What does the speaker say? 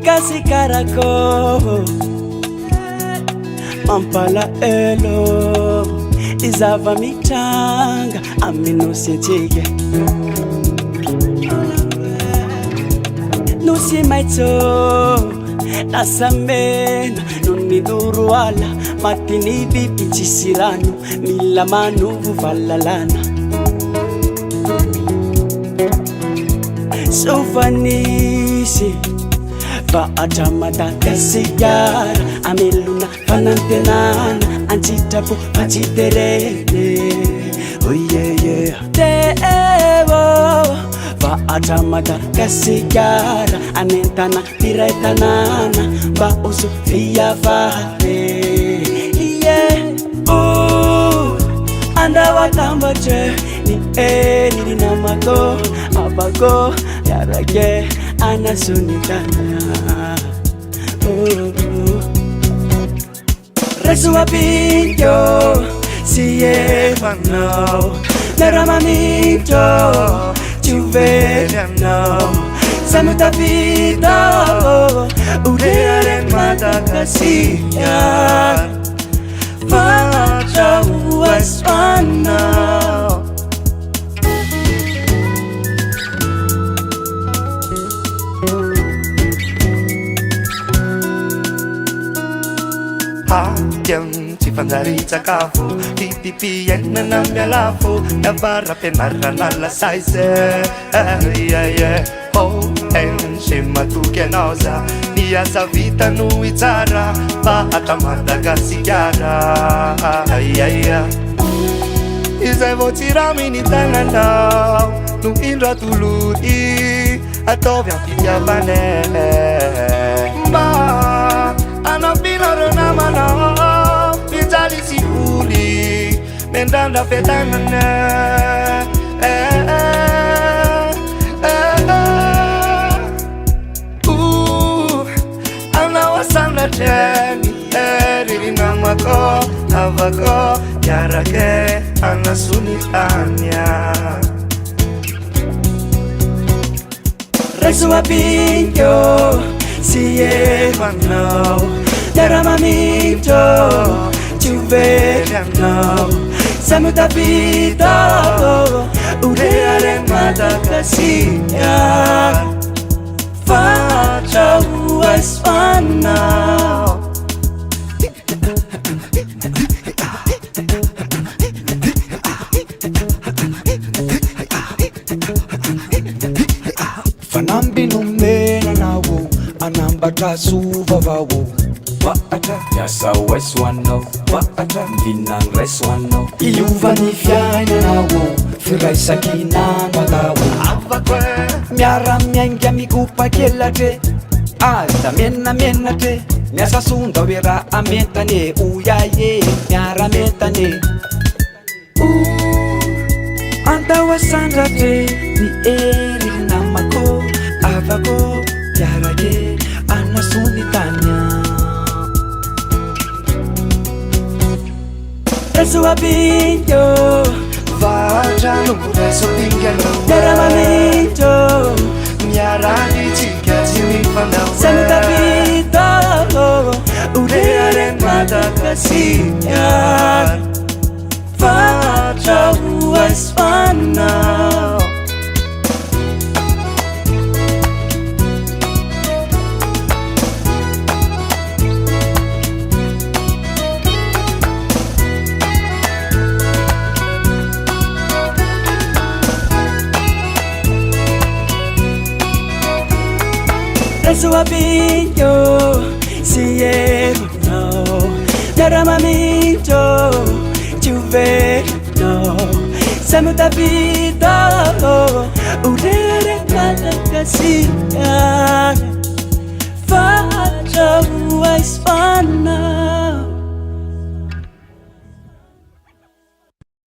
Malagasy karako mampala elo izava mitranga aminosetsika nosy maitso nasamena nonni duruala matini bibi tsisy rano mila manovo valalana sofanisy va atra Madagasikara amelona fanantenana antsitrapo fatsiterene oyeye tevo va atra Madagasikara anentana piray tanana mba oso fiavare ANDAO atambatre ni ni namako abako yarake anasunitana Resua pinto siye mano naramamito chuveliano samuta pito urearen Malagasy Facha uaswana Hadiam tifangaritsakafo titipien na mialafo navara penarana lasaize enshematuky anao za niasa vita no itsara fa atra Madagasikara izay vao tsiraminy tagnanao no indra tolony ataovy ampitiavane mba anapinareo namanao mijaly sy oly mendrandra fetagnane Sandratreni ririnamako avako yarake anasunitanya Resua pinto siye mano naramamito chuveliano samutapito urearen Malagasy Facha uaswana Fanambi numena nawo anambatra suvavawo Waata yasa weswano Waata vinang reswano Iuvani fiaina nawo firaisakinano atawo Avakwe miara miainga mikupa kelatre Alta menatre miasa sunda wera ametane uyaye miara metane ANDAO sandratre ni namako avako yarake anasunitanya Resua pinto Vaja nukureso pingano naramamito miarani chikati mifanao samutapito urearen Malagasy Facha uaswana Resua pinto siye mano naramamito chuveliano samutapito urearen Malagasy Facha uaswana